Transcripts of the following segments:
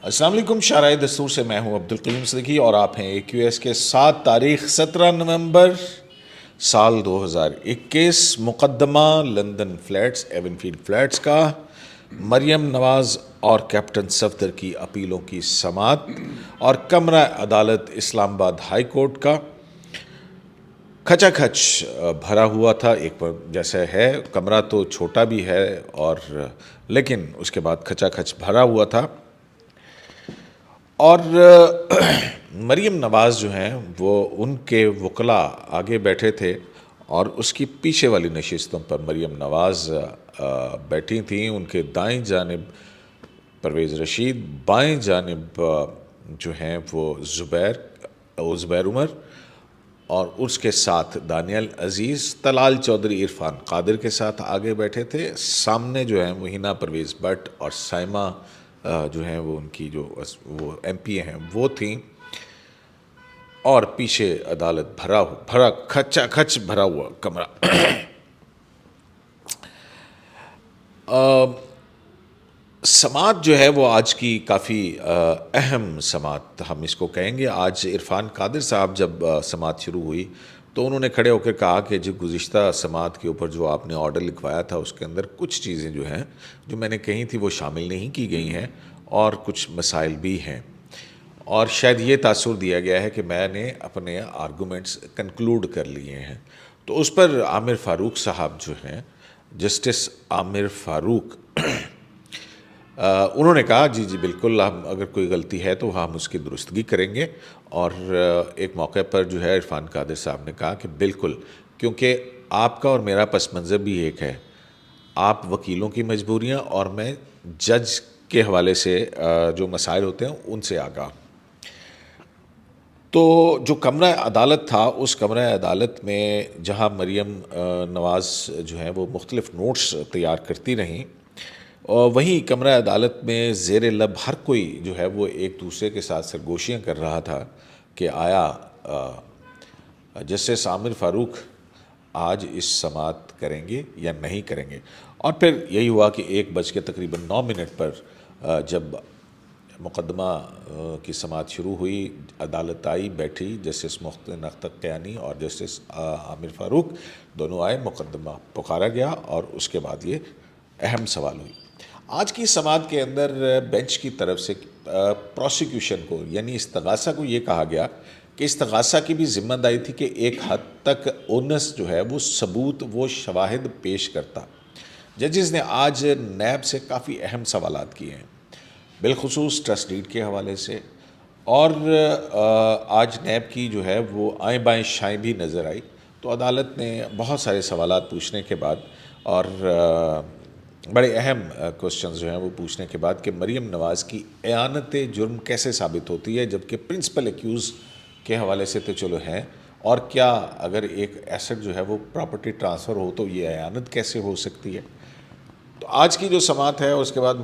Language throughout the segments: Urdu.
السلام علیکم. شارع دستور سے میں ہوں عبدالقیوم صدیقی اور آپ ہیں AQS کے ساتھ. تاریخ 17 نومبر سال 2021. مقدمہ London flats even field flats کا مریم نواز اور کیپٹن صفدر کی اپیلوں کی سماعت اور کمرہ عدالت اسلام آباد ہائی کورٹ کا کھچا کھچ بھرا ہوا تھا. ایک جیسے ہے کمرہ تو چھوٹا بھی ہے اور لیکن اس کے بعد کھچا کھچ بھرا ہوا تھا. اور مریم نواز جو ہیں وہ ان کے وکلاء آگے بیٹھے تھے اور اس کی پیچھے والی نشستوں پر مریم نواز بیٹھی تھیں. ان کے دائیں جانب پرویز رشید، بائیں جانب جو ہیں وہ زبیر عمر اور اس کے ساتھ دانیال عزیز، طلال چودھری عرفان قادر کے ساتھ آگے بیٹھے تھے. سامنے جو ہیں وہ ہینا پرویز بٹ اور سائمہ جو ہیں وہ ان کی جو وہ MP ہیں وہ تھیں. اور پیچھے عدالت بھرا کھچا کھچ بھرا ہوا کمرہ. سماعت جو ہے وہ آج کی کافی اہم سماعت ہم اس کو کہیں گے. آج عرفان قادر صاحب جب سماعت شروع ہوئی تو انہوں نے کھڑے ہو کر کہا کہ جو گزشتہ سماعت کے اوپر جو آپ نے آرڈر لکھوایا تھا اس کے اندر کچھ چیزیں جو ہیں جو میں نے کہی تھی وہ شامل نہیں کی گئی ہیں اور کچھ مسائل بھی ہیں، اور شاید یہ تاثر دیا گیا ہے کہ میں نے اپنے آرگومنٹس کنکلوڈ کر لیے ہیں. تو اس پر عامر فاروق صاحب جو ہیں، جسٹس عامر فاروق، انہوں نے کہا جی بالکل، ہم اگر کوئی غلطی ہے تو ہم اس کی درستگی کریں گے. اور ایک موقع پر جو ہے عرفان قادر صاحب نے کہا کہ بالکل، کیونکہ آپ کا اور میرا پس منظر بھی ایک ہے، آپ وکیلوں کی مجبوریاں اور میں جج کے حوالے سے جو مسائل ہوتے ہیں ان سے آگاہ. تو جو کمرہ عدالت تھا، اس کمرہ عدالت میں جہاں مریم نواز جو ہیں وہ مختلف نوٹس تیار کرتی رہیں، اور وہیں کمرہ عدالت میں زیر لب ہر کوئی جو ہے وہ ایک دوسرے کے ساتھ سرگوشیاں کر رہا تھا کہ آیا جسٹس عامر فاروق آج اس سماعت کریں گے یا نہیں کریں گے. اور پھر یہی ہوا کہ 1:09 پر جب مقدمہ کی سماعت شروع ہوئی، عدالت آئی، بیٹھی، جسٹس محسن اختر قیانی اور جسٹس عامر فاروق دونوں آئے، مقدمہ پکارا گیا اور اس کے بعد یہ اہم سوال ہوئی. آج کی سماعت کے اندر بینچ کی طرف سے پروسیکیوشن کو یعنی استغاثہ کو یہ کہا گیا کہ استغاثہ کی بھی ذمہ داری تھی کہ ایک حد تک اونس جو ہے وہ ثبوت، وہ شواہد پیش کرتا. ججز نے آج نیب سے کافی اہم سوالات کیے ہیں، بالخصوص ٹرسٹ ڈیڈ کے حوالے سے، اور آج نیب کی جو ہے وہ آئیں بائیں شائیں بھی نظر آئی. تو عدالت نے بہت سارے سوالات پوچھنے کے بعد اور بڑے اہم کوسچنز جو ہیں وہ پوچھنے کے بعد کہ مریم نواز کی اعانت جرم کیسے ثابت ہوتی ہے جبکہ پرنسپل ایکیوز کے حوالے سے تو چلو ہیں، اور کیا اگر ایک ایسٹ جو ہے وہ پراپرٹی ٹرانسفر ہو تو یہ اعانت کیسے ہو سکتی ہے. تو آج کی جو سماعت ہے اس کے بعد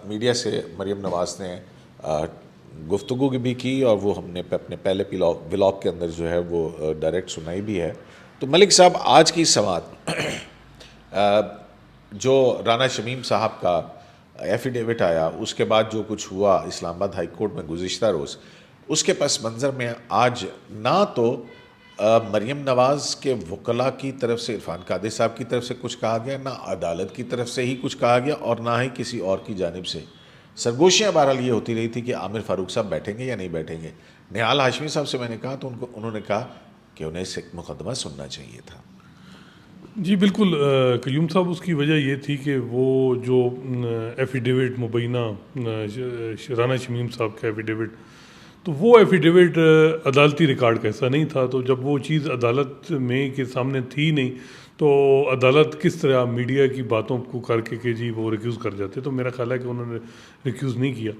میڈیا سے مریم نواز نے گفتگو بھی کی اور وہ ہم نے اپنے پہلے ولاگ کے اندر جو ہے وہ ڈائریکٹ سنائی بھی ہے. تو ملک صاحب، آج کی سماعت جو رانا شمیم صاحب کا ایفیڈیوٹ آیا، اس کے بعد جو کچھ ہوا اسلام آباد ہائی کورٹ میں گزشتہ روز، اس کے پس منظر میں آج نہ تو مریم نواز کے وکلاء کی طرف سے عرفان قادر صاحب کی طرف سے کچھ کہا گیا، نہ عدالت کی طرف سے ہی کچھ کہا گیا، اور نہ ہی کسی اور کی جانب سے. سرگوشیاں بہرحال یہ ہوتی رہی تھی کہ عامر فاروق صاحب بیٹھیں گے یا نہیں بیٹھیں گے. نہال ہاشمی صاحب سے میں نے کہا تو انہوں نے کہا کہ انہیں اس مقدمہ سننا چاہیے تھا. جی بالکل قیوم صاحب، اس کی وجہ یہ تھی کہ وہ جو ایفیڈیوٹ مبینہ رانا شمیم صاحب کا ایفیڈیوٹ، تو وہ ایفیڈیوٹ عدالتی ریکارڈ کا حصہ نہیں تھا. تو جب وہ چیز عدالت میں کے سامنے تھی نہیں تو عدالت کس طرح میڈیا کی باتوں کو کر کے کہ جی وہ ریکیوز کر جاتے. تو میرا خیال ہے کہ انہوں نے ریکیوز نہیں کیا.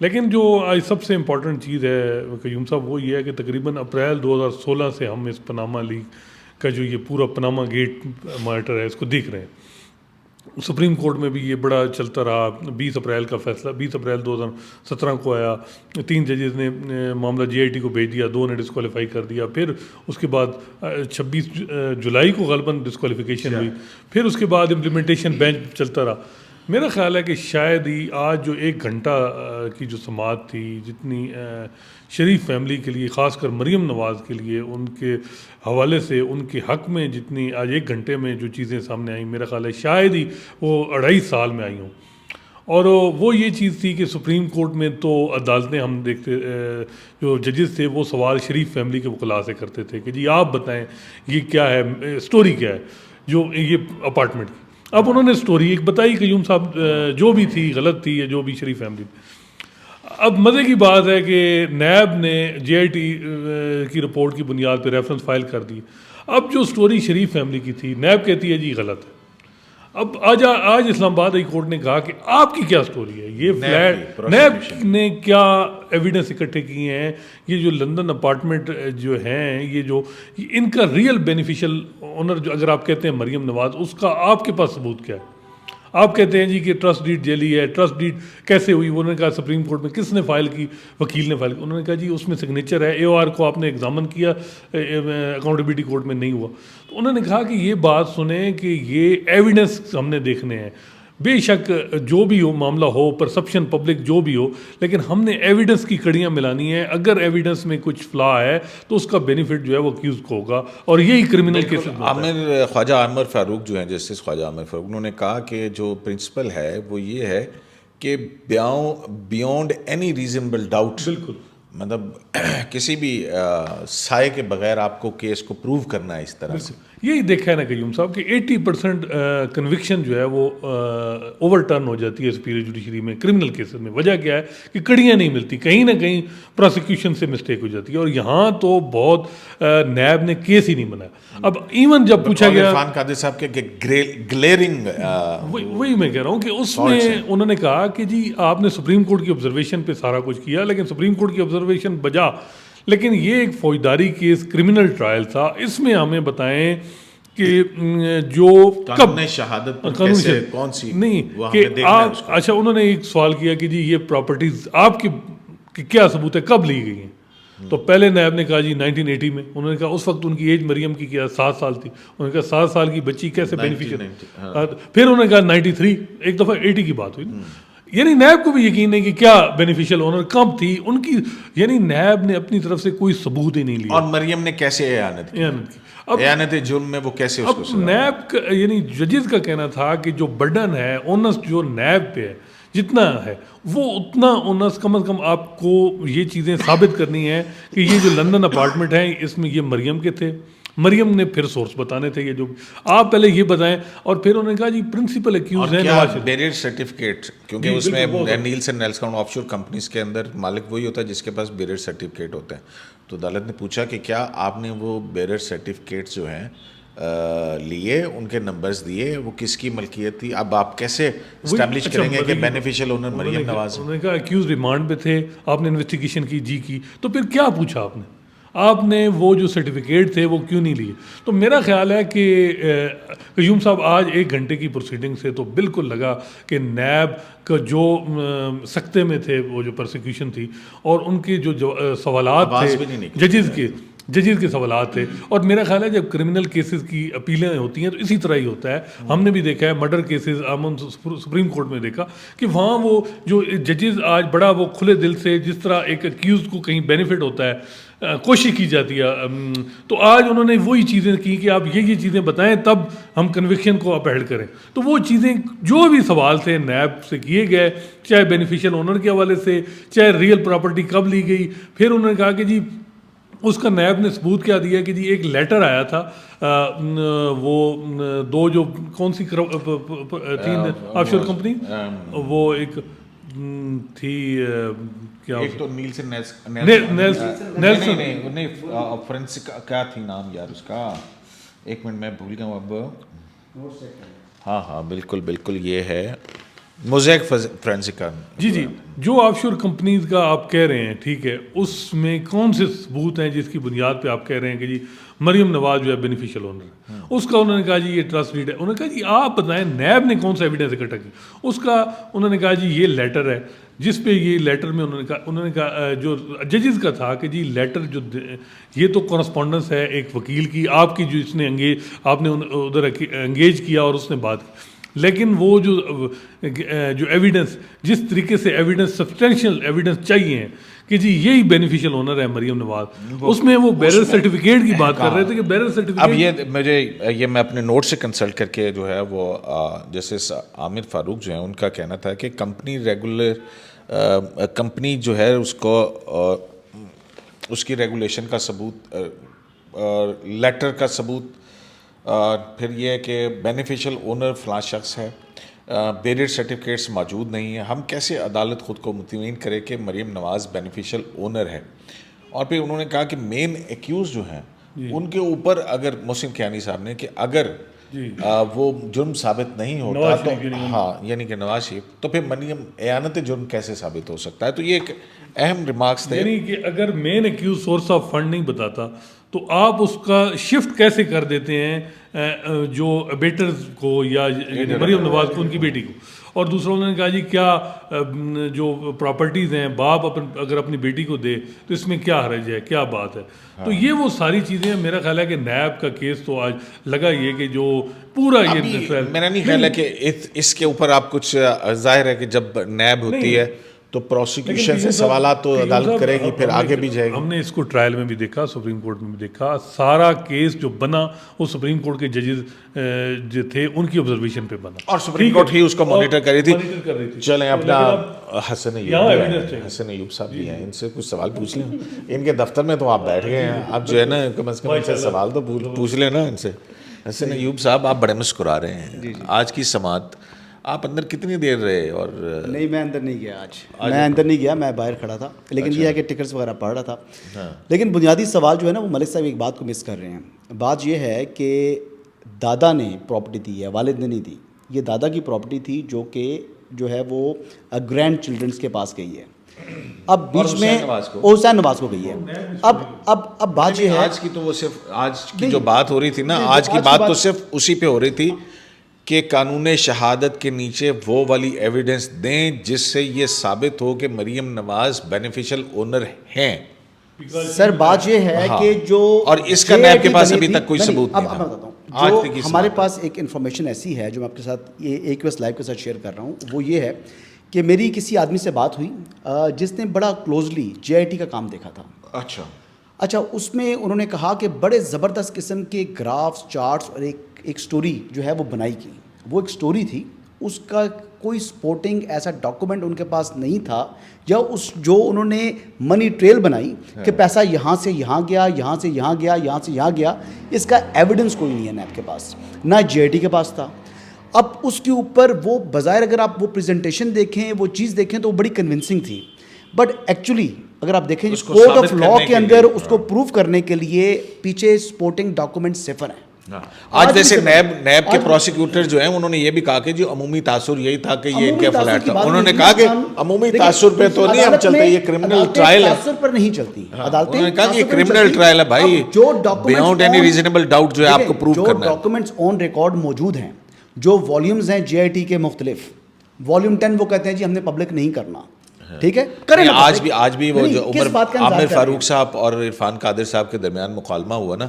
لیکن جو آج سب سے امپورٹنٹ چیز ہے قیوم صاحب وہ یہ ہے کہ تقریباً اپریل 2016 سے ہم اس پاناما لیک کا جو یہ پورا پاناما گیٹ میٹر ہے اس کو دیکھ رہے ہیں. سپریم کورٹ میں بھی یہ بڑا چلتا رہا. 20 اپریل کا فیصلہ 20 اپریل 2017 کو آیا. 3 ججز نے معاملہ GIT کو بھیج دیا، 2 نے ڈسکوالیفائی کر دیا. پھر اس کے بعد 26 جولائی کو غالباً ڈسکوالیفیکیشن ہوئی. پھر اس کے بعد امپلیمنٹیشن بینچ چلتا رہا. میرا خیال ہے کہ شاید ہی آج جو 1 گھنٹہ کی جو سماعت تھی، جتنی شریف فیملی کے لیے، خاص کر مریم نواز کے لیے، ان کے حوالے سے ان کے حق میں جتنی آج 1 گھنٹے میں جو چیزیں سامنے آئیں، میرا خیال ہے شاید ہی وہ 2.5 سال میں آئی ہوں. اور وہ یہ چیز تھی کہ سپریم کورٹ میں تو عدالتیں ہم دیکھتے جو ججز تھے وہ سوال شریف فیملی کے وکلاء سے کرتے تھے کہ جی آپ بتائیں یہ کیا ہے، اسٹوری کیا ہے جو یہ اپارٹمنٹ کی. اب انہوں نے اسٹوری ایک بتائی قیوم صاحب، جو بھی تھی غلط تھی یا جو بھی شریف فیملی. اب مزے کی بات ہے کہ نیب نے JIT کی رپورٹ کی بنیاد پہ ریفرنس فائل کر دی. اب جو اسٹوری شریف فیملی کی تھی نیب کہتی ہے جی غلط ہے. اب آج اسلام آباد ہائی کورٹ نے کہا کہ آپ کی کیا سٹوری ہے، یہ فلیٹ نیب نے کیا ایویڈنس اکٹھے کیے ہیں، یہ جو لندن اپارٹمنٹ جو ہیں یہ جو ان کا ریئل بینیفیشل اونر جو اگر آپ کہتے ہیں مریم نواز، اس کا آپ کے پاس ثبوت کیا ہے؟ آپ کہتے ہیں جی کہ ٹرسٹ ڈیڈ جعلی ہے، ٹرسٹ ڈیڈ کیسے ہوئی؟ انہوں نے کہا سپریم کورٹ میں کس نے فائل کی؟ وکیل نے فائل کی. انہوں نے کہا جی اس میں سگنیچر ہے، AOR کو آپ نے ایگزامن کیا، اکاؤنٹیبلٹی کورٹ میں نہیں ہوا. تو انہوں نے کہا کہ یہ بات سنیں کہ یہ ایویڈنس ہم نے دیکھنے ہیں، بے شک جو بھی ہو معاملہ ہو، پرسپشن پبلک جو بھی ہو، لیکن ہم نے ایویڈنس کی کڑیاں ملانی ہیں. اگر ایویڈنس میں کچھ فلا ہے تو اس کا بینیفٹ جو ہے وہ اکیوز کو ہوگا، اور یہی کرمنل کیسز. خواجہ عامر فاروق جو ہیں، جسٹس خواجہ عامر فاروق، انہوں نے کہا کہ جو پرنسپل ہے وہ یہ ہے کہ بیونڈ اینی ریزنبل ڈاؤٹ، بالکل مطلب کسی بھی سائے کے بغیر آپ کو کیس کو پروو کرنا ہے اس طرح سے. یہی دیکھا ہے نا قیوم صاحب کہ 80% کنوکشن جو ہے وہ اوور ٹرن ہو جاتی ہے سپیریئر جوڈیشری میں کرمنل کیسز میں. وجہ کیا ہے کہ کڑیاں نہیں ملتی، کہیں نہ کہیں پروسیکیوشن سے مسٹیک ہو جاتی ہے، اور یہاں تو بہت نیب نے کیس ہی نہیں بنایا. اب ایون جب پوچھا گیا عرفان قادری صاحب کے گلیئرنگ، وہی میں کہہ رہا ہوں کہ اس میں انہوں نے کہا کہ جی آپ نے سپریم کورٹ کی آبزرویشن پہ سارا کچھ کیا، لیکن سپریم کورٹ کی آبزرویشن بجا، لیکن یہ ایک فوجداری کیس کرمنل ٹرائل تھا. اس میں ہمیں بتائیں کہ جو کب شہادت کون سی نہیں کہ آپ، اچھا انہوں نے ایک سوال کیا کہ جی یہ پراپرٹیز آپ کی کیا ثبوت ہے، کب لی گئی ہیں؟ تو پہلے نیب نے کہا جی 1980 میں. انہوں نے کہا اس وقت ان کی ایج مریم کی کیا 7 سال تھی. انہوں نے کہا 7 سال کی بچی کیسے بینیفیشیل. پھر انہوں نے کہا 93، ایک دفعہ 80 کی بات ہوئی. یعنی نیب کو بھی یقین نہیں کہ کیا بینیفیشیل اونر کب تھی ان کی، یعنی نیب نے اپنی طرف سے کوئی ثبوت ہی نہیں لیا. اور مریم نے کیسے اعانت کی، اعانت جرم میں وہ کیسے اس کو نیب کا یعنی ججز کا کہنا تھا کہ جو برڈن ہے اونس جو نیب پہ ہے جتنا ہے وہ اتنا اونس کم از کم آپ کو یہ چیزیں ثابت کرنی ہے کہ یہ جو لندن اپارٹمنٹ ہیں اس میں یہ مریم کے تھے. مریم نے پھر سورس بتانے تھے، یہ جو آپ پہلے یہ بتائیں. اور پھر انہوں نے کہا جی پرنسپل ایکیوز ہیں نواز شریف. بیریئر سرٹیفکیٹ، کیونکہ اس میں نیلسن آف شور کمپنیز کے اندر مالک وہی ہوتا ہے جس کے پاس بیریئر سرٹیفکیٹ ہوتے ہیں. تو عدالت نے پوچھا کہ کیا آپ نے وہ بیریئر سرٹیفکیٹس جو ہیں لیے، ان کے نمبرز دیے، وہ کس کی ملکیت تھی؟ اب آپ کیسے اسٹیبلش کریں گے کہ بینیفیشیل اونر مریم نواز؟ انہوں نے کہا ایکیوز ریمانڈ پہ تھے، آپ نے انویسٹیگیشن کی جی کی. تو پھر کیا پوچھا آپ نے وہ جو سرٹیفکیٹ تھے وہ کیوں نہیں لیے؟ تو میرا خیال ہے کہ قیوم صاحب آج 1 گھنٹے کی پروسیڈنگ سے تو بالکل لگا کہ نیب کا جو سکتے میں تھے وہ جو پرسیکیوشن تھی اور ان کے جو سوالات تھے ججز کے سوالات تھے. اور میرا خیال ہے جب کرمنل کیسز کی اپیلیں ہوتی ہیں تو اسی طرح ہی ہوتا ہے. ہم نے بھی دیکھا ہے مرڈر کیسز سپریم کورٹ میں دیکھا کہ وہاں وہ جو ججز آج بڑا وہ کھلے دل سے جس طرح ایک ایکیوز کو کہیں بینیفٹ ہوتا ہے کوشش کی جاتی ہے، تو آج انہوں نے وہی چیزیں کی کہ آپ یہ چیزیں بتائیں تب ہم کنوکشن کو اپہیلڈ کریں. تو وہ چیزیں جو بھی سوال تھے نیب سے کیے گئے، چاہے بینیفیشیل اونر کے حوالے سے، چاہے ریئل پراپرٹی کب لی گئی. پھر انہوں نے کہا کہ جی اس کا نیب نے ثبوت کیا دیا کہ جی ایک لیٹر آیا تھا، وہ 2 جو کون سی تھی آف شور کمپنی، وہ ایک تھی کیا، ایک تو نیلسن فورینسک کیا تھی نام یار اس کا، 1 منٹ میں بھول گیا ہوں اب. ہاں بالکل یہ ہے موزیک فرینسک. جی جو آف شور کمپنیز کا آپ کہہ رہے ہیں ٹھیک ہے، اس میں کون سے ثبوت ہیں جس کی بنیاد پہ آپ کہہ رہے ہیں کہ جی مریم نواز جو ہے بینیفیشیل اونر ہے؟ اس کا انہوں نے کہا جی یہ ٹرسٹ ڈیڈ ہے. انہوں نے کہا جی آپ بتائیں نیب نے کون سا ایویڈنس اکٹھا کی؟ اس کا انہوں نے کہا جی یہ لیٹر ہے جس پہ یہ لیٹر میں انہوں نے کہا جو ججز کا تھا کہ جی لیٹر جو یہ تو کورسپونڈنس ہے ایک وکیل کی، آپ کی جو اس نے آپ نے ادھر انگیج کیا اور اس نے بات کی، لیکن وہ جو ایویڈنس، جس طریقے سے ایویڈنس، سبسٹینشیل ایویڈنس چاہیے کہ جی یہی بینیفیشل اونر ہے مریم نواز، اس میں وہ بیرر سرٹیفکیٹ کی بات کر رہے تھے کہ بیرر سرٹیفکیٹ. اب یہ میں اپنے نوٹ سے کنسلٹ کر کے جو ہے وہ جسٹس عامر فاروق جو ہیں ان کا کہنا تھا کہ کمپنی جو ہے اس کو اس کی ریگولیشن کا ثبوت، لیٹر کا ثبوت، پھر یہ ہے کہ بینیفیشل اونر فلاں شخص ہے، بیرر سرٹیفکیٹس موجود نہیں ہیں، ہم کیسے عدالت خود کو مطمئن کرے کہ مریم نواز بینیفیشل اونر ہے. اور پھر انہوں نے کہا کہ مین ایکیوز جو ہیں ان کے اوپر اگر محسن کیانی صاحب نے کہ اگر وہ جرم ثابت نہیں ہوتا تو یعنی کہ نواز شریف، تو پھر مریم اعانت جرم کیسے ثابت ہو سکتا ہے. تو یہ ایک اہم ریمارکس تھے. یعنی کہ اگر مین ایکیوز سورس آف فنڈ نہیں بتاتا تو آپ اس کا شفٹ کیسے کر دیتے ہیں جو بیٹرز کو یا مریم نواز کو، ان کی بیٹی کو. اور دوسرا انہوں نے کہا جی کیا جو پراپرٹیز ہیں باپ اگر اپنی بیٹی کو دے تو اس میں کیا حرج ہے، کیا بات ہے. تو یہ وہ ساری چیزیں، میرا خیال ہے کہ نیب کا کیس تو آج لگا یہ کہ جو پورا یہ میرا نہیں خیال ہے کہ اس کے اوپر آپ کچھ، ظاہر ہے کہ جب نیب ہوتی ہے تو پروسیکیوشن سے سوالات تو عدالت کرے گی، پھر آگے بھی جائے گی. ہم نے اس کو ٹرائل میں بھی دیکھا، سپریم کورٹ میں بھی دیکھا، سارا کیس جو بنا وہ سپریم کورٹ کے ججز جو تھے ان کی آبزرویشن پہ بنا، اور سپریم کورٹ ہی اس کو مانیٹر کر رہی تھی. چلیں اپنا حسن ایوب صاحب بھی ہیں، ان سے کچھ سوال پوچھ لیں. ان کے دفتر میں تو آپ بیٹھ گئے ہیں، اب جو ہے نا کم از کم ان سے سوال تو پوچھ لیں نا ان سے. حسن ایوب صاحب آپ بڑے مسکرا رہے ہیں. آج کی سماعت آپ اندر کتنی دیر رہے؟ اور نہیں، میں اندر نہیں گیا آج، میں اندر نہیں گیا، میں باہر کھڑا تھا. لیکن یہ ہے کہ ٹکٹس وغیرہ پڑھ رہا تھا. لیکن بنیادی سوال جو ہے نا وہ ملک صاحب ایک بات کو مس کر رہے ہیں. بات یہ ہے کہ دادا نے پراپرٹی دی ہے، والد نے نہیں دی. یہ دادا کی پراپرٹی تھی جو کہ جو ہے وہ گرینڈ چلڈرنس کے پاس گئی ہے. اب بیچ میں حسین نواز کو گئی ہے. اب بات یہ ہے، آج کی تو وہ صرف آج کی جو بات ہو رہی تھی نا، آج کی بات تو صرف اسی پہ ہو رہی تھی کہ قانون شہادت کے نیچے وہ والی ایویڈنس دیں جس سے یہ ثابت ہو کہ مریم نواز بینیفیشل اونر ہیں. سر بات یہ ہے کہ جو، اور اس کا نیب کے پاس ابھی تک کوئی ثبوت نہیں تھا. جو ہمارے پاس ایک انفارمیشن ایسی ہے جو میں آپ کے ساتھ یہ ایک ویس لائیو کے ساتھ شیئر کر رہا ہوں، وہ یہ ہے کہ میری کسی آدمی سے بات ہوئی جس نے بڑا کلوزلی JIT کا کام دیکھا تھا. اچھا اس میں انہوں نے کہا کہ بڑے زبردست قسم کے گرافس، چارٹس اور ایک سٹوری جو ہے وہ بنائی کی. وہ ایک سٹوری تھی، اس کا کوئی سپورٹنگ ایسا ڈاکومنٹ ان کے پاس نہیں تھا، یا اس جو انہوں نے منی ٹریل بنائی کہ پیسہ یہاں سے یہاں گیا، یہاں سے یہاں گیا، یہاں سے یہاں گیا، اس کا ایویڈنس کوئی نہیں ہے نیب کے پاس، نہ JIT کے پاس تھا. اب اس کے اوپر وہ بظاہر اگر آپ وہ پریزنٹیشن دیکھیں، وہ چیز دیکھیں تو وہ بڑی کنونسنگ تھی. بٹ ایکچولی اگر آپ دیکھیں کوڈ آف لا کے اندر اس کو پروف کرنے کے لیے پیچھے سپورٹنگ ڈاکومنٹ صفر ہیں. آج ویسے نیب کے پروسیکیوٹر جو ہیں انہوں نے یہ بھی کہا کہ جو عمومی تاثر یہی تھا کہ یہ ان کے فلیٹ تھا. انہوں نے کہا کہ عمومی تاثر پہ تو نہیں ہم چلتے، یہ کرمنل ٹرائل ہے. تاثر پر نہیں چلتی عدالتیں. انہوں نے کہا کہ یہ کرمنل ٹرائل ہے بھائی، بیاونڈ اینی ریزنیبل ڈاؤٹ جو ہے آپ کو پروف کرنا ہے. جو ڈاکومنٹس آن ریکارڈ موجود ہیں، جو والیومز ہیں JIT کے مختلف، والیوم 10 وہ کہتے ہیں جی ہم نے پبلک نہیں کرنا، ٹھیک ہے کریں. آج بھی وہ جو عامر فاروق صاحب اور عرفان قادر صاحب کے درمیان مکالمہ ہوا نا،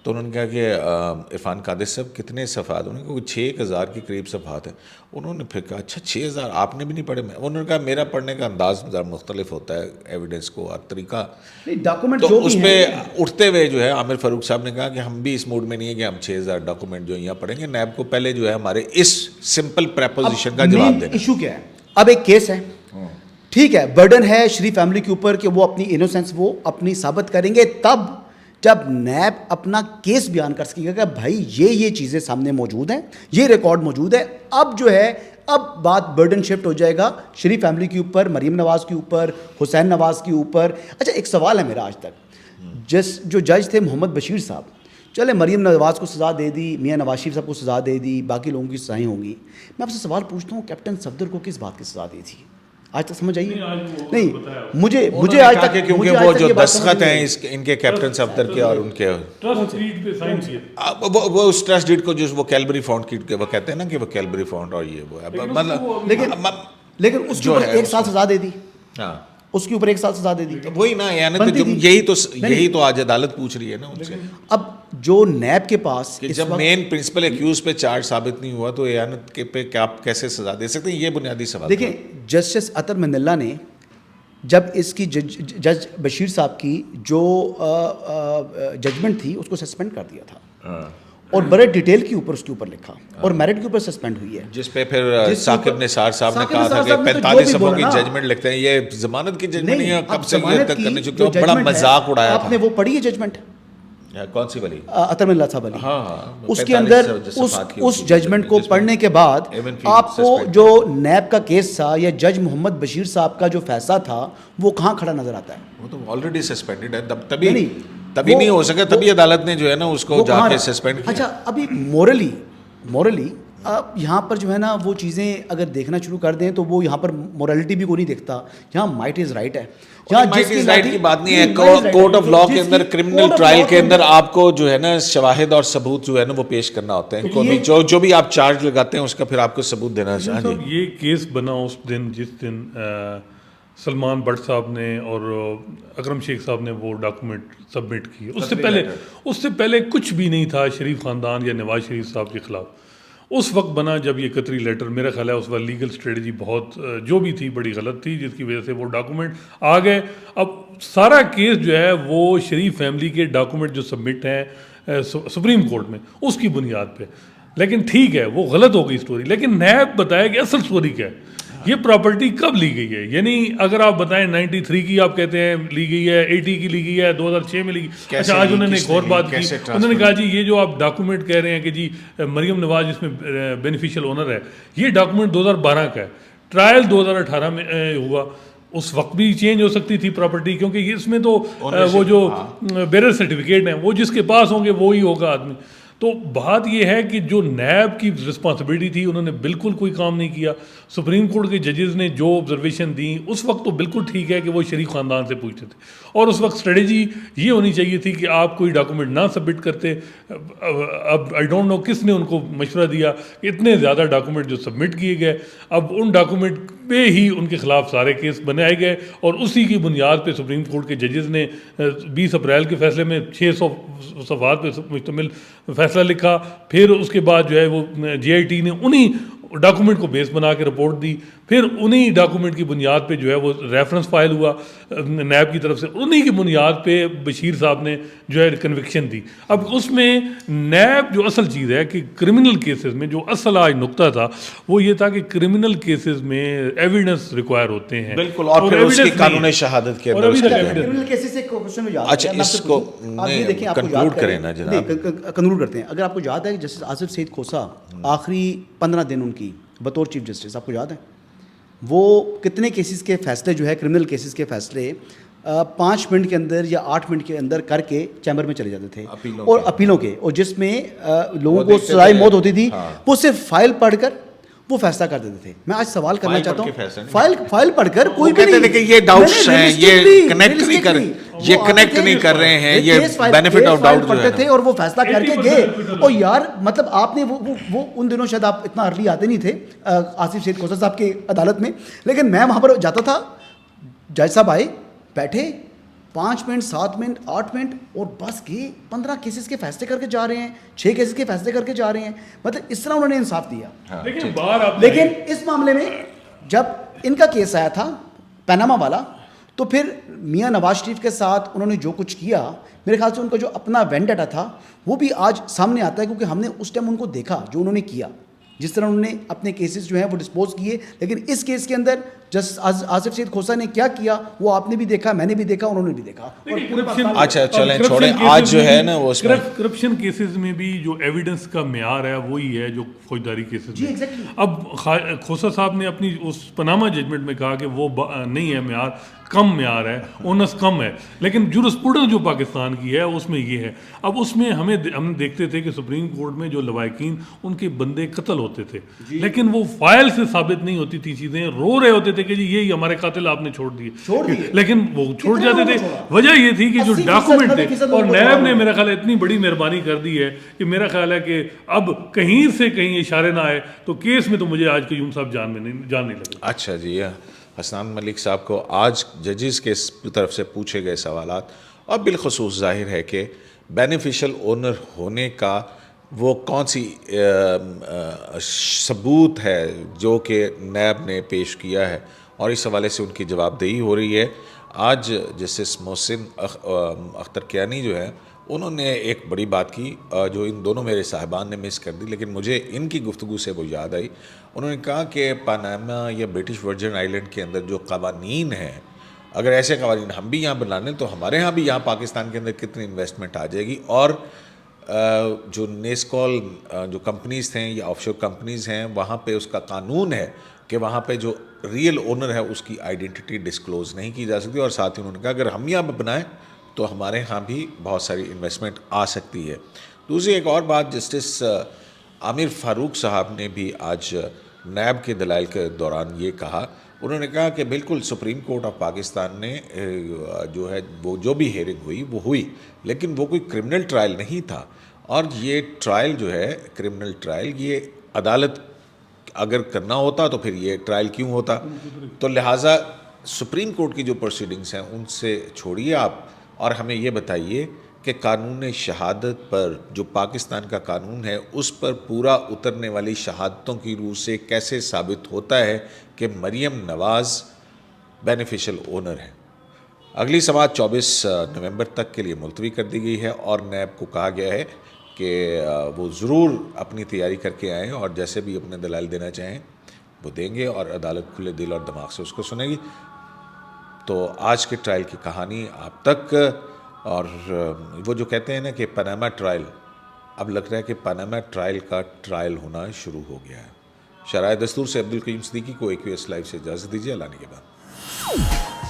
تو انہوں نے کہا کہ عرفان قادر صاحب کتنے صفحات، انہوں نے کہا 6000 کے قریب صفحات ہیں. انہوں نے پھر کہا اچھا 6000 آپ نے بھی نہیں پڑھے؟ انہوں نے کہا میرا پڑھنے کا انداز ذرا مختلف ہوتا ہے، ایویڈنس کو اور طریقہ. تو اس پہ اٹھتے ہوئے جو ہے عامر فاروق صاحب نے کہا کہ ہم بھی اس موڈ میں نہیں ہے کہ ہم 6000 ڈاکومنٹ جو یہاں پڑھیں گے. نیب کو پہلے جو ہے ہمارے اس سمپل پریپوزیشن کا جواب دینا. ایشو کیا ہے؟ اب ایک کیس ہے، ٹھیک ہے، برڈن ہے شریف فیملی کے اوپر کہ وہ اپنی انوسینس وہ اپنی ثابت کریں گے تب جب نیب اپنا کیس بیان کر سکے گا کہ بھائی یہ چیزیں سامنے موجود ہیں، یہ ریکارڈ موجود ہے. اب جو ہے اب بات برڈن شفٹ ہو جائے گا شریف فیملی کے اوپر، مریم نواز کے اوپر، حسین نواز کے اوپر. اچھا ایک سوال ہے میرا آج تک، جو جج تھے محمد بشیر صاحب، چلے مریم نواز کو سزا دے دی، میاں نواز شریف صاحب کو سزا دے دی، باقی لوگوں کی سزائیں ہوں گی. میں آپ سے سوال پوچھتا ہوں کیپٹن صفدر کو کس بات کی سزا دی تھی؟ آج تک سمجھ آئیے نہیں مجھے آج تک، کیونکہ وہ جو دستخط ہیں ان کے کیپٹن صفدر کے اور ان کے وہ اس ٹرسٹ ڈیڈ کو جو وہ کیلبری فونڈ کی وہ کہتے ہیں نا کہ وہ کیلبری فونڈ اور یہ وہ ہے، لیکن اس کے اوپر 1 سال سزا دے دی. ہاں اس کے اوپر 1 سال سزا دے دی. وہی نا، یہی تو آج عدالت پوچھ رہی ہے نا ان سے. اب جو نیب کے پاس کہ جب مین پرنسپل ایکیوز پہ چارج ثابت نہیں ہوا تو اعانت کے پہ کیا آپ کیسے سزا دے سکتے ہیں؟ یہ بنیادی سوال. دیکھیں جسٹس عطر منلہ نے جب اس کی جج بشیر صاحب کی جو ججمنٹ تھی اس کو سسپینڈ کر دیا تھا اور بڑے ڈیٹیل کے اوپر اس کے اوپر لکھا اور میرٹ کے اوپر سسپینڈ ہوئی ہے, جس پہ پھر ثاقب نثار صاحب نے کہا تھا کہ 45 صفحوں کی ججمنٹ لکھتے ہیں, یہ ضمانت کی ججمنٹ نہیں ہے, کب سے یہ تک کرنے چکے ہیں, بڑا مذاق اڑایا تھا. آپ نے وہ پڑھی ہے ججمنٹ کون سی والی؟ عطر منلہ صاحب والی. ہاں, اس کے اندر اس ججمنٹ کو پڑھنے کے بعد آپ کو جو نیب کا کیس تھا یا جج محمد بشیر صاحب کا جو فیصلہ تھا وہ کہاں کھڑا نظر آتا ہے؟ وہ تو آلریڈی سسپینڈڈ ہے, تبھی نہیں ہو سکا, تبھی عدالت نے جو ہے نا اس کو جا کے سسپینڈ کیا. اچھا ابھی مورلی اب یہاں پر جو ہے نا وہ چیزیں اگر دیکھنا شروع کر دیں تو وہ یہاں پر مورلٹی بھی کوئی نہیں دیکھتا, یہاں مائٹ از رائٹ ہے. مائٹ از رائٹ کی بات نہیں ہے, کورٹ آف لاء کے اندر کرمنل ٹرائل کے اندر آپ کو جو ہے نا شواہد اور ثبوت جو ہے نا وہ پیش کرنا ہوتا ہے, جو بھی آپ چارج لگاتے ہیں اس کا پھر آپ کو ثبوت دینا چاہیے. یہ کیس بنا اس دن جس دن سلمان بٹ صاحب نے اور اکرم شیخ صاحب نے وہ ڈاکومنٹ سبمٹ کیے. اس سے پہلے کچھ بھی نہیں تھا شریف خاندان یا نواز شریف صاحب کے خلاف. اس وقت بنا جب یہ قطری لیٹر, میرا خیال ہے اس وقت لیگل اسٹریٹجی بہت جو بھی تھی بڑی غلط تھی, جس کی وجہ سے وہ ڈاکومنٹ آ گئے. اب سارا کیس جو ہے وہ شریف فیملی کے ڈاکومنٹ جو سبمٹ ہیں سپریم کورٹ میں اس کی بنیاد پہ. لیکن ٹھیک ہے وہ غلط ہو گئی اسٹوری, لیکن نیب بتایا کہ اصل اسٹوری کیا ہے, یہ پراپرٹی کب لی گئی ہے. یعنی اگر آپ بتائیں 93 کی آپ کہتے ہیں لی گئی ہے, 80 کی لی گئی ہے, 2006 میں لی گئی. اچھا آج انہوں نے ایک اور بات کی, انہوں نے کہا جی یہ جو آپ ڈاکومنٹ کہہ رہے ہیں کہ جی مریم نواز اس میں بینیفیشیل اونر ہے, یہ ڈاکومنٹ 2012 کا ہے, ٹرائل 2018 میں ہوا. اس وقت بھی چینج ہو سکتی تھی پراپرٹی, کیونکہ اس میں تو وہ جو بیرر سرٹیفکیٹ ہیں وہ جس کے پاس ہوں گے وہی ہوگا آدمی. تو بات یہ ہے کہ جو نیب کی رسپانسبلٹی تھی انہوں نے بالکل کوئی کام نہیں کیا. سپریم کورٹ کے ججز نے جو آبزرویشن دیں اس وقت تو بالکل ٹھیک ہے کہ وہ شریف خاندان سے پوچھتے تھے, اور اس وقت اسٹریٹجی یہ ہونی چاہیے تھی کہ آپ کوئی ڈاکومنٹ نہ سبمٹ کرتے. اب آئی ڈونٹ نو کس نے ان کو مشورہ دیا کہ اتنے زیادہ ڈاکومنٹ جو سبمٹ کیے گئے, اب ان ڈاکومنٹ پہ ہی ان کے خلاف سارے کیس بنائے گئے, اور اسی کی بنیاد پہ سپریم کورٹ کے ججز نے 20 اپریل کے فیصلے میں 600 صفحات پہ مشتمل فیصلہ لکھا. پھر اس کے بعد جو ہے وہ JIT نے انہی ڈاکومنٹ کو بیس بنا کے رپورٹ دی, پھر انہی ڈاکومنٹ کی بنیاد پہ جو ہے وہ ریفرنس فائل ہوا نیب کی طرف سے, انہی کی بنیاد پہ بشیر صاحب نے جو ہے کنوکشن دی. اب اس میں نیب جو اصل چیز ہے کہ کرمنل کیسز میں جو اصل آج نقطہ تھا وہ یہ تھا کہ کرمنل کیسز میں ایویڈنس ریکوائر ہوتے ہیں بالکل, اور پھر اس کی قانون شہادت کے اندر کرمنل کیسز سے کوسچن میں یاد ہے. اچھا اس کو کنکلوڈ کریں نا جناب, کنکلوڈ کرتے ہیں. اگر آپ کو یاد ہے کہ جسٹس آصف سعید کھوسا آخری 15 دن ان کی بطور چیف جسٹس, آپ کو یاد ہے وہ کتنے کیسز کے فیصلے جو ہے کرمنل کیسز کے فیصلے 5 منٹ کے اندر یا 8 منٹ کے اندر کر کے چیمبر میں چلے جاتے تھے, اور اپیلوں کے, اور جس میں لوگوں کو سزائے موت ہوتی تھی وہ صرف فائل پڑھ کر وہ فیصلہ کر دیتے تھے. میں آج سوال کرنا چاہتا ہوں, فائل پڑھ کر کوئی بھی نہیں, کہ یہ ڈاؤٹس ہیں, یہ کنیکٹ نہیں کر, یہ کنیکٹ نہیں کر رہے ہیں, یہ بینیفٹ آف ڈاؤٹ پڑھتے تھے اور وہ فیصلہ کر کے گئے. اور یار مطلب آپ نے وہ ان دنوں شاید آپ اتنا ارلی آتے نہیں تھے آصف سعید کھوسا صاحب کی عدالت میں, لیکن میں وہاں پر جاتا تھا, جج صاحب آئے, بیٹھے 5 منٹ 7 منٹ 8 منٹ اور بس کے 15 کیسز کے فیصلے کر کے جا رہے ہیں, 6 کیسز کے فیصلے کر کے جا رہے ہیں. مطلب اس طرح انہوں نے انصاف دیا. لیکن اس معاملے میں جب ان کا کیس آیا تھا پیناما والا, تو پھر میاں نواز شریف کے ساتھ انہوں نے جو کچھ کیا, میرے خیال سے ان کا جو اپنا وینڈیٹا تھا وہ بھی آج سامنے آتا ہے, کیونکہ ہم نے اس ٹائم ان کو دیکھا جو انہوں نے کیا, جس طرح انہوں نے اپنے کیسز جو ہیں وہ ڈسپوز کیے. لیکن اس کیس کے اندر جسٹس آصف سعید کھوسا نے کیا کیا وہ آپ نے بھی دیکھا, میں نے بھی دیکھا, انہوں نے بھی دیکھا. اچھا چلیں چھوڑیں, آج جو ہے نا وہ کرپشن کیسز میں بھی جو ایویڈنس کا معیار ہے وہی ہے جو فوجداری کیسز میں. اب کھوسا صاحب نے اپنی اس پاناما ججمنٹ میں کہا کہ وہ نہیں ہے معیار, کم معیار ہے, اونس کم ہے, لیکن جورسپروڈنس جو پاکستان کی ہے اس میں یہ ہے. اب اس میں ہم دیکھتے تھے کہ سپریم کورٹ میں جو لوائقین ان کے بندے قتل ہوتے تھے, لیکن وہ فائل سے ثابت نہیں ہوتی تھی چیزیں, رو رہے ہوتے تھے کہ جی یہی ہمارے قاتل آپ نے چھوڑ دیے, لیکن وہ چھوڑ جاتے تھے. وجہ یہ تھی کہ جو ڈاکومنٹ تھے, اور نیب نے میرا خیال ہے اتنی بڑی مہربانی کر دی ہے کہ میرا خیال ہے کہ اب کہیں سے کہیں اشارے نہ آئے تو کیس میں تو مجھے آج قیوم صاحب جان نہیں لگے. اچھا جی, حسنان ملک صاحب کو آج ججز کے طرف سے پوچھے گئے سوالات، اور بالخصوص ظاہر ہے کہ بینیفیشل اونر ہونے کا وہ کون سی ثبوت ہے جو کہ نیب نے پیش کیا ہے، اور اس حوالے سے ان کی جواب دہی ہو رہی ہے۔ آج جسٹس محسن اختر کیانی جو ہے انہوں نے ایک بڑی بات کی جو ان دونوں میرے صاحبان نے مس کر دی، لیکن مجھے ان کی گفتگو سے وہ یاد آئی۔ انہوں نے کہا کہ پاناما یا برٹش ورجن آئیلینڈ کے اندر جو قوانین ہیں، اگر ایسے قوانین ہم بھی یہاں بنا لیں تو ہمارے ہاں بھی یہاں پاکستان کے اندر کتنی انویسٹمنٹ آ جائے گی، اور جو نیسکول جو کمپنیز ہیں یا آف شور کمپنیز ہیں وہاں پہ اس کا قانون ہے کہ وہاں پہ جو ریئل اونر ہے اس کی آئیڈینٹی ڈسکلوز نہیں کی جا سکتی، اور ساتھ ہی انہوں نے کہا اگر ہم یہاں بنائیں تو ہمارے ہاں بھی بہت ساری انویسٹمنٹ آ سکتی ہے۔ دوسری ایک اور بات، جسٹس عامر فاروق صاحب نے بھی آج نیب کے دلائل کے دوران یہ کہا، انہوں نے کہا کہ بالکل سپریم کورٹ آف پاکستان نے جو ہے وہ جو بھی ہیئرنگ ہوئی وہ ہوئی، لیکن وہ کوئی کرمنل ٹرائل نہیں تھا، اور یہ ٹرائل جو ہے کرمنل ٹرائل یہ عدالت اگر کرنا ہوتا تو پھر یہ ٹرائل کیوں ہوتا؟ تو لہٰذا سپریم کورٹ کی جو پروسیڈنگز ہیں ان سے چھوڑیے آپ، اور ہمیں یہ بتائیے کہ قانون شہادت پر جو پاکستان کا قانون ہے اس پر پورا اترنے والی شہادتوں کی روح سے کیسے ثابت ہوتا ہے کہ مریم نواز بینیفیشل اونر ہے؟ اگلی سماعت 24 نومبر تک کے لیے ملتوی کر دی گئی ہے، اور نیب کو کہا گیا ہے کہ وہ ضرور اپنی تیاری کر کے آئیں، اور جیسے بھی اپنے دلائل دینا چاہیں وہ دیں گے، اور عدالت کھلے دل اور دماغ سے اس کو سنے گی۔ تو آج کے ٹرائل کی کہانی آپ تک، اور وہ جو کہتے ہیں نا کہ پاناما ٹرائل، اب لگ رہا ہے کہ پاناما ٹرائل کا ٹرائل ہونا شروع ہو گیا ہے۔ شرائع دستور سے عبدالقیوم صدیقی کو AQS لائیو سے اجازت دیجیے، اللہ نے کے بعد۔